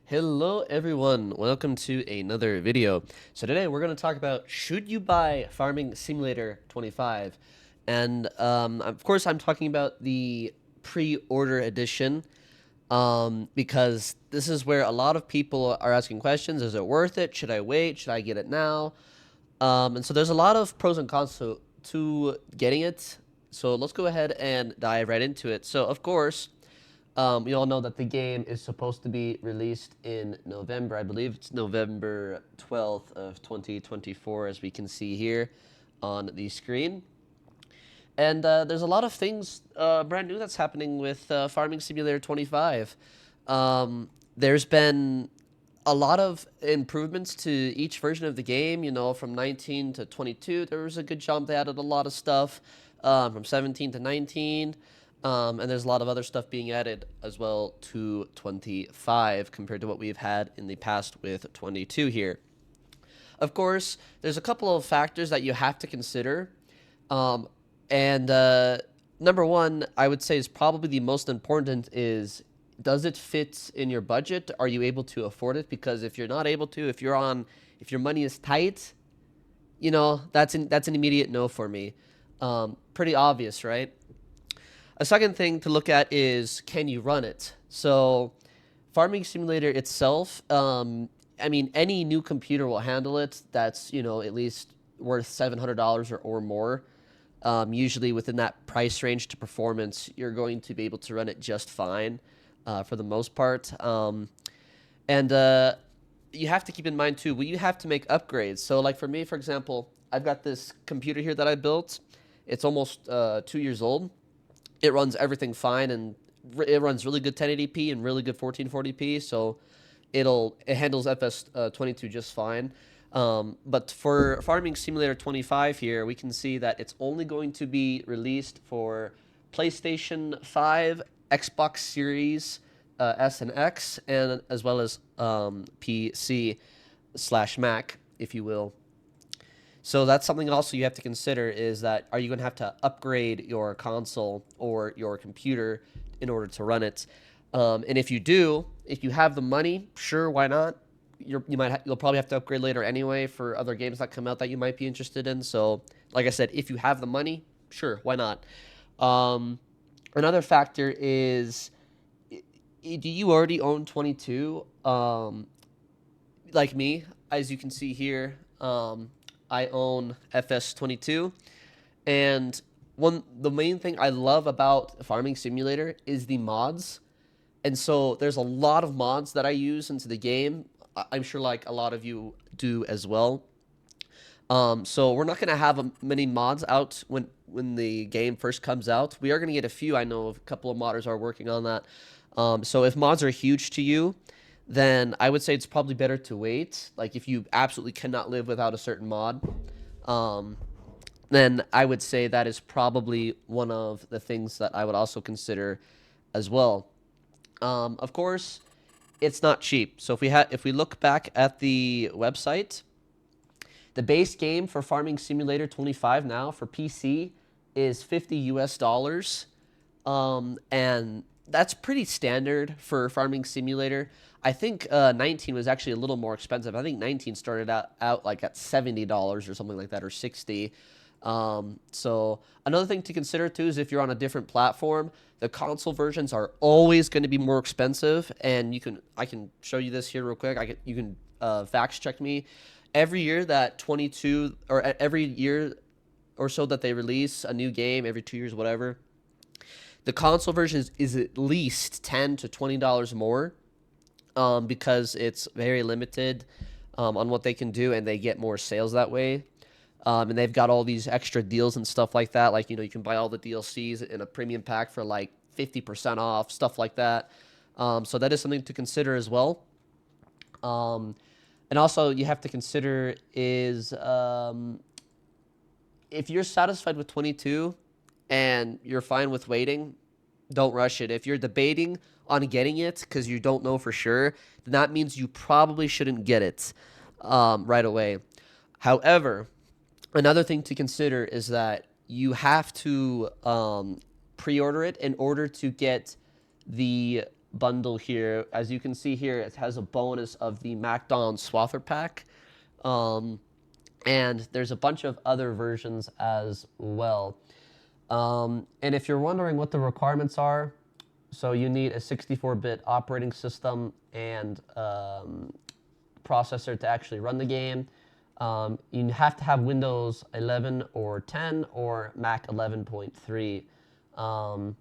Hello everyone, welcome to another video. So today we're going to talk about should you buy Farming Simulator 25? And of course I'm talking about the pre-order edition because this is where a lot of people are asking questions. Is it worth it? Should I wait? Should I get it now? And so there's a lot of pros and cons to getting it. So let's go ahead and dive right into it. So of course, you all know that the game is supposed to be released in November. I believe it's November 12th of 2024, as we can see here on the screen. And there's a lot of things brand new that's happening with Farming Simulator 25. There's been a lot of improvements to each version of the game. You know, from 19 to 22, there was a good jump. They added a lot of stuff. From 17 to 19. And there's a lot of other stuff being added as well to 25 compared to what we've had in the past with 22 here. Of course, there's a couple of factors that you have to consider. And number one, I would say is probably the most important is, does it fit in your budget? Are you able to afford it? Because if you're not able to, if your money is tight, you know, that's an immediate no for me. Pretty obvious, right? A second thing to look at is, can you run it? So Farming Simulator itself, I mean, any new computer will handle it that's, you know, at least worth $700 or more. Usually within that price range to performance, you're going to be able to run it just fine for the most part. And you have to keep in mind too, well, you have to make upgrades. So like for me, for example, I've got this computer here that I built. It's almost 2 years old. It runs everything fine, and it runs really good 1080p and really good 1440p. So it handles FS22 just fine. But for Farming Simulator 25 here, we can see that it's only going to be released for PlayStation 5, Xbox Series S and X, and as well as PC/Mac, if you will. So that's something also you have to consider, is that are you going to have to upgrade your console or your computer in order to run it? And if you do, if you have the money, sure, why not? You'll probably have to upgrade later anyway for other games that come out that you might be interested in. So like I said, if you have the money, sure, why not? Another factor is, do you already own 22? Like me, as you can see here, I own FS22, and the main thing I love about Farming Simulator is the mods. And so there's a lot of mods that I use into the game. I'm sure like a lot of you do as well. So we're not gonna have many mods out when the game first comes out. We are gonna get a few. I know a couple of modders are working on that. So if mods are huge to you, then I would say it's probably better to wait. Like if you absolutely cannot live without a certain mod, um, then I would say that is probably one of the things that I would also consider as well. Of course, it's not cheap. So if we look back at the website, the base game for Farming Simulator 25 now for PC is $50 US. And that's pretty standard for Farming Simulator. I think 19 was actually a little more expensive. I think 19 started out like at $70 or something like that, or 60. So another thing to consider too is if you're on a different platform, the console versions are always going to be more expensive. And I can show you this here real quick. You can fact check me. Every year that 22, or every year or so that they release a new game, every 2 years, whatever, the console version is at least $10 to $20 more, because it's very limited on what they can do, and they get more sales that way. And they've got all these extra deals and stuff like that. Like, you know, you can buy all the DLCs in a premium pack for like 50% off, stuff like that. So that is something to consider as well. And also you have to consider is, if you're satisfied with 22 and you're fine with waiting, don't rush it. If you're debating on getting it because you don't know for sure, then that means you probably shouldn't get it right away. However, another thing to consider is that you have to pre-order it in order to get the bundle here. As you can see here, it has a bonus of the MacDon Swather pack. And there's a bunch of other versions as well. And if you're wondering what the requirements are, so you need a 64-bit operating system and processor to actually run the game. You have to have Windows 11 or 10 or Mac 11.3.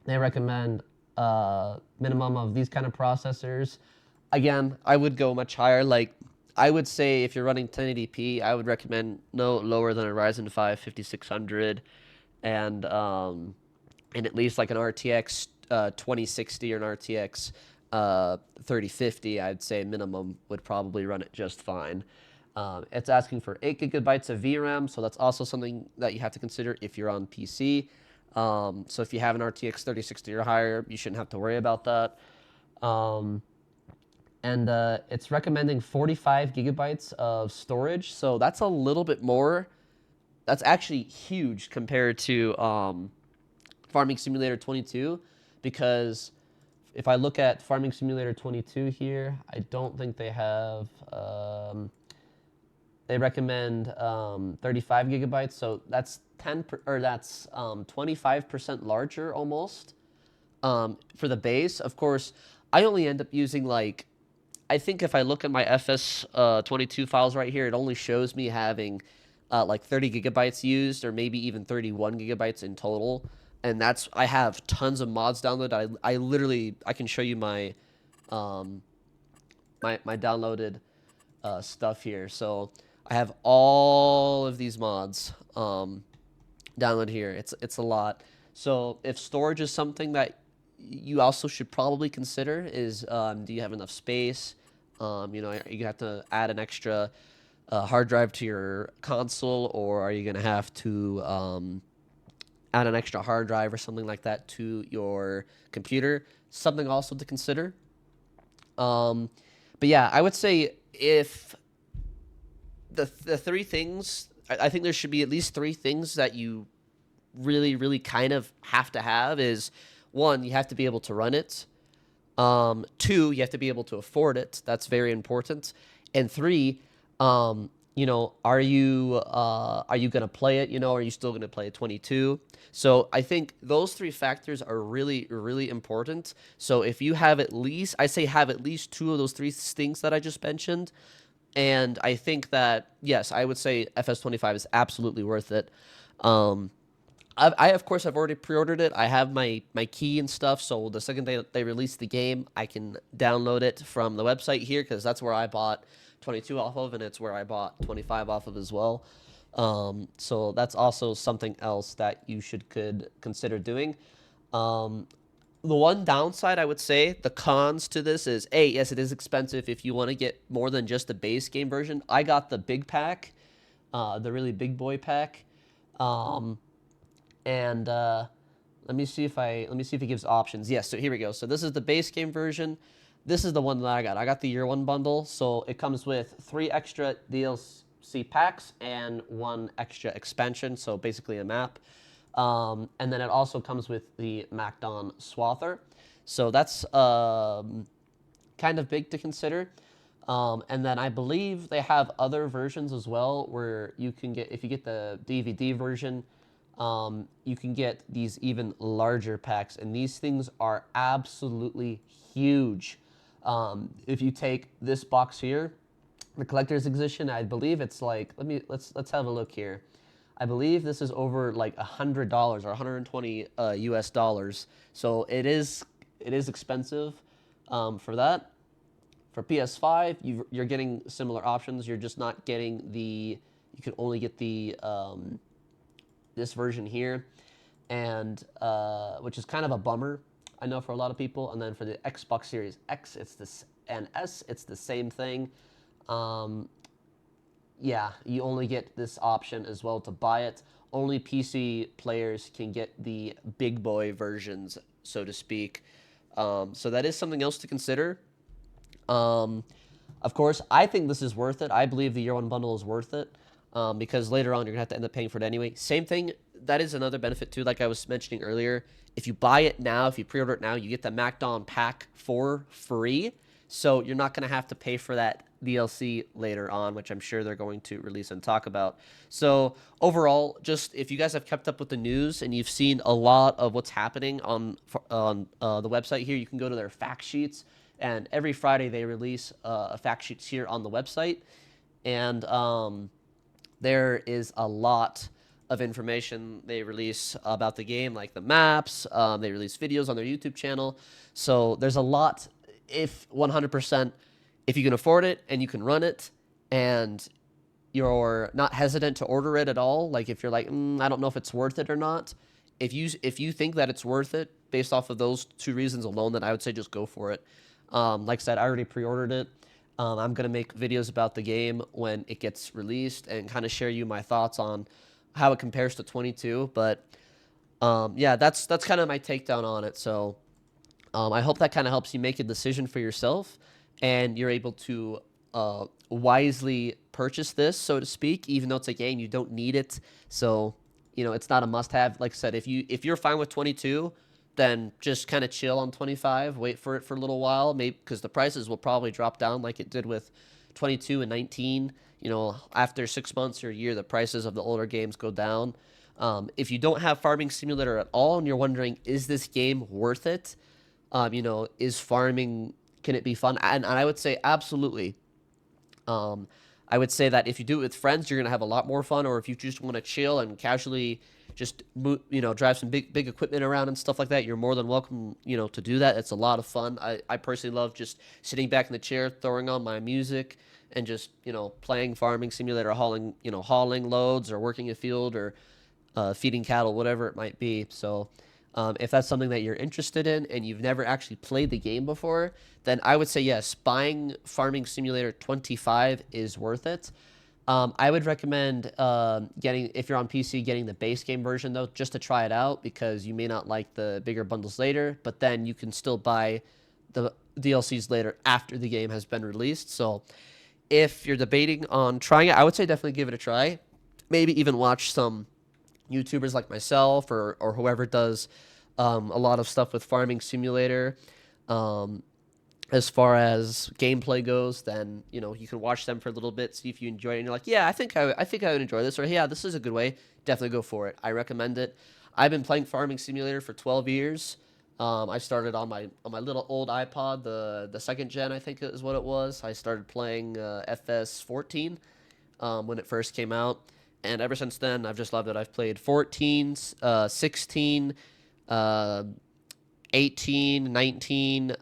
They recommend minimum of these kind of processors. Again, I would go much higher. Like, I would say if you're running 1080p, I would recommend no lower than a Ryzen 5 5600 and at least like an RTX 2060 or an RTX 3050. I'd say minimum would probably run it just fine. It's asking for 8 gigabytes of VRAM, so that's also something that you have to consider if you're on PC. So if you have an RTX 3060 or higher, you shouldn't have to worry about that. And it's recommending 45 gigabytes of storage, so that's a little bit more. That's actually huge compared to Farming Simulator 22, because if I look at Farming Simulator 22 here, I don't think they have. They recommend 35 gigabytes, so that's 25% larger almost for the base. Of course, I only end up using like, I think if I look at my FS22 files right here, it only shows me having like 30 gigabytes used, or maybe even 31 gigabytes in total. And that's, I have tons of mods downloaded. I literally, I can show you my my downloaded stuff here. So I have all of these mods downloaded here. It's a lot. So if storage is something that you also should probably consider, is do you have enough space? You know, you have to add an extra hard drive to your console, or are you going to have to add an extra hard drive or something like that to your computer? Something also to consider. But yeah, I would say if the three things, I think there should be at least three things that you really, really kind of have to have is, one, you have to be able to run it. Two, you have to be able to afford it. That's very important. And three, you know, are you gonna play it? You know, are you still gonna play 22? So I think those three factors are really, really important. So if you have at least, I say have at least two of those three things that I just mentioned. And I think that, yes, I would say FS25 is absolutely worth it. Of course, I've already pre-ordered it. I have my key and stuff, so the second they release the game, I can download it from the website here, because that's where I bought 22 off of, and it's where I bought 25 off of as well. So that's also something else that you could consider doing. The one downside, I would say, the cons to this is, A, yes, it is expensive if you want to get more than just the base game version. I got the big pack, the really big boy pack. And let me see if it gives options. Yes, so here we go. So this is the base game version. This is the one that I got. I got the year one bundle, so it comes with 3 extra DLC packs and 1 extra expansion, so basically a map. And then it also comes with the MacDon Swather. So that's kind of big to consider. And then I believe they have other versions as well, where you can get, if you get the DVD version, you can get these even larger packs, and these things are absolutely huge. If you take this box here, the collector's edition, I believe it's like, let's have a look here. I believe this is over like $100 or 120 US dollars. So it is expensive for that. For PS5, you're getting similar options. You're just not getting you can only get the this version here, and which is kind of a bummer, I know, for a lot of people. And then for the Xbox Series X, and S, it's the same thing. Yeah, you only get this option as well to buy it. Only PC players can get the big boy versions, so to speak. So that is something else to consider. Of course, I think this is worth it. I believe the year one bundle is worth it, because later on you're going to have to end up paying for it anyway. Same thing that is another benefit too. Like I was mentioning earlier, if you buy it now, if you pre-order it now, you get the MacDon pack for free. So you're not going to have to pay for that DLC later on, which I'm sure they're going to release and talk about. So overall, just if you guys have kept up with the news and you've seen a lot of what's happening on the website here, you can go to their fact sheets. And every Friday they release a fact sheets here on the website. And there is a lot of information they release about the game, like the maps. They release videos on their YouTube channel. So there's a lot. If 100%, if you can afford it and you can run it, and you're not hesitant to order it at all, like if you're like, I don't know if it's worth it or not. If you think that it's worth it based off of those two reasons alone, then I would say just go for it. Like I said, I already pre-ordered it. I'm going to make videos about the game when it gets released and kind of share you my thoughts on how it compares to 22. But yeah, that's kind of my takedown on it. So I hope that kind of helps you make a decision for yourself and you're able to wisely purchase this, so to speak, even though it's a game, you don't need it. So, it's not a must-have. Like I said, if you're fine with 22, then just kind of chill on 25, wait for it for a little while, maybe because the prices will probably drop down like it did with 22 and 19. After 6 months or a year, the prices of the older games go down. If you don't have Farming Simulator at all and you're wondering, is this game worth it? Is farming, can it be fun? And I would say absolutely. I would say that if you do it with friends, you're going to have a lot more fun. Or if you just want to chill and casually just drive some big equipment around and stuff like that, you're more than welcome, to do that. It's a lot of fun. I personally love just sitting back in the chair, throwing on my music, and just playing Farming Simulator, hauling loads, or working a field, or feeding cattle, whatever it might be. So if that's something that you're interested in and you've never actually played the game before, then I would say yes, buying Farming Simulator 25 is worth it. I would recommend if you're on PC, getting the base game version, though, just to try it out, because you may not like the bigger bundles later, but then you can still buy the DLCs later after the game has been released. So if you're debating on trying it, I would say definitely give it a try. Maybe even watch some YouTubers like myself or whoever does a lot of stuff with Farming Simulator. As far as gameplay goes, then you can watch them for a little bit, see if you enjoy it, and you're like, yeah, I think I would enjoy this, or yeah, this is a good way. Definitely go for it. I recommend it. I've been playing Farming Simulator for 12 years. I started on my little old iPod, the second gen, I think is what it was. I started playing FS14 when it first came out, and ever since then, I've just loved it. I've played 14, 16, 18, 19,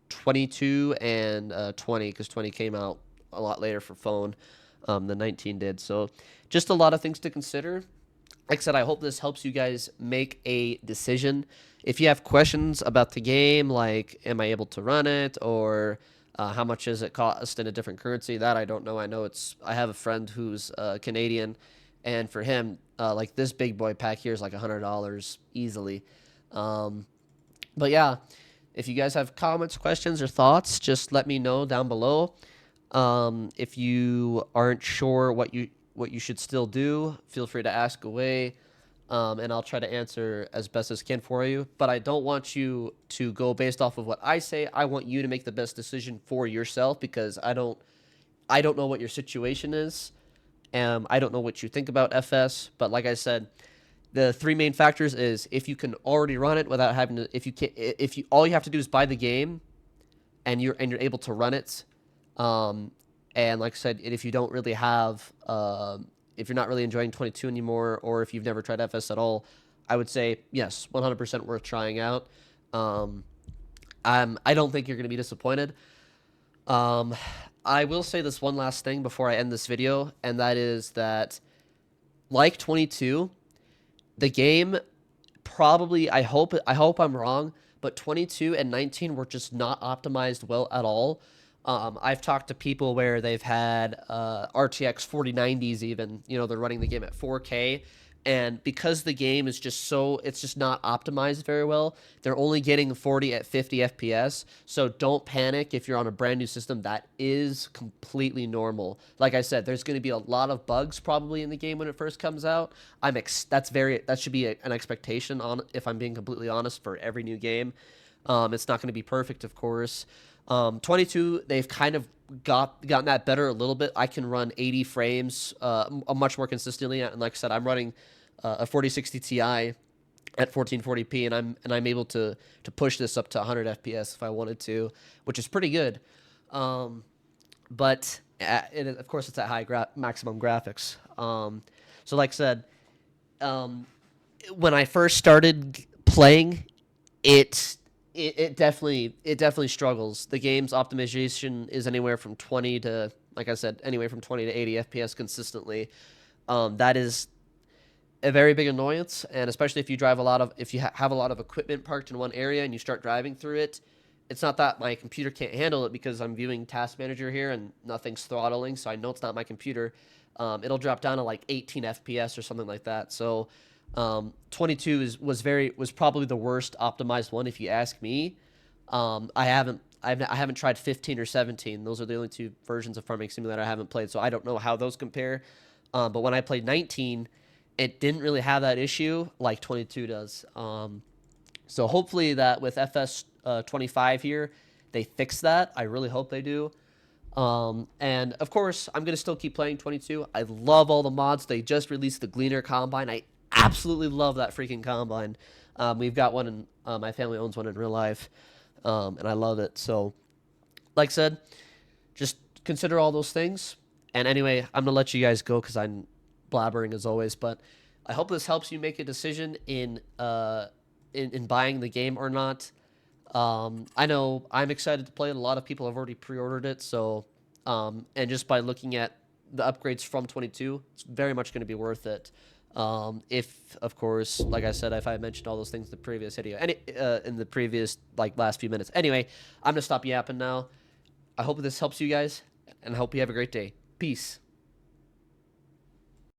22, and 20, because 20 came out a lot later for phone than 19 did. So just a lot of things to consider. Like I said, I hope this helps you guys make a decision. If you have questions about the game, like am I able to run it, or how much does it cost in a different currency, that I don't know. I have a friend who's Canadian, and for him, like this big boy pack here is like $100 easily. But yeah, if you guys have comments, questions, or thoughts, just let me know down below. If you aren't sure what you should still do, feel free to ask away, and I'll try to answer as best as can for you. But I don't want you to go based off of what I say. I want you to make the best decision for yourself, because I don't know what your situation is. I don't know what you think about FS, but like I said, the three main factors is if you can already run it without having to, if you all you have to do is buy the game, and you're able to run it. And like I said, if you don't really have, if you're not really enjoying 22 anymore, or if you've never tried FS at all, I would say yes, 100% worth trying out. I don't think you're going to be disappointed. I will say this one last thing before I end this video, and that is that, like 22, the game probably, I hope I'm wrong, but 22 and 19 were just not optimized well at all. I've talked to people where they've had RTX 4090s even, they're running the game at 4K, And because the game is just so, it's just not optimized very well, they're only getting 40 at 50 FPS. So don't panic if you're on a brand new system. That is completely normal. Like I said, there's going to be a lot of bugs probably in the game when it first comes out. That should be an expectation on, if I'm being completely honest, for every new game. It's not going to be perfect, of course. 22, they've kind of gotten that better a little bit. I can run 80 frames much more consistently, and like I said, I'm running a 4060 Ti at 1440p, and I'm able to push this up to 100 FPS if I wanted to, which is pretty good. But of course, it's at maximum graphics. So like I said, when I first started playing, it definitely struggles. The game's optimization is anywhere from 20 to, like I said, anywhere from 20 to 80 FPS consistently. That is a very big annoyance, and especially if you have a lot of equipment parked in one area and you start driving through it. It's not that my computer can't handle it, because I'm viewing Task Manager here and nothing's throttling, so I know it's not my computer. It'll drop down to like 18 FPS or something like that. So 22 was probably the worst optimized one, if you ask me. I haven't tried 15 or 17. Those are the only two versions of Farming Simulator I haven't played, so I don't know how those compare. But when I played 19, it didn't really have that issue like 22 does. So hopefully that with FS 25 here, they fix that. I really hope they do. And of course, I'm gonna still keep playing 22. I love all the mods. They just released the Gleaner Combine. I absolutely love that freaking combine. We've got one in my family owns one in real life, and I love it. So, like I said, just consider all those things. And anyway, I'm gonna let you guys go because I'm blabbering as always. But I hope this helps you make a decision in buying the game or not. I know I'm excited to play it. A lot of people have already pre-ordered it. So, and just by looking at the upgrades from 22, it's very much going to be worth it. If, of course, like I said, if I mentioned all those things in the previous video, in the previous, like, last few minutes. Anyway, I'm going to stop yapping now. I hope this helps you guys, and I hope you have a great day. Peace.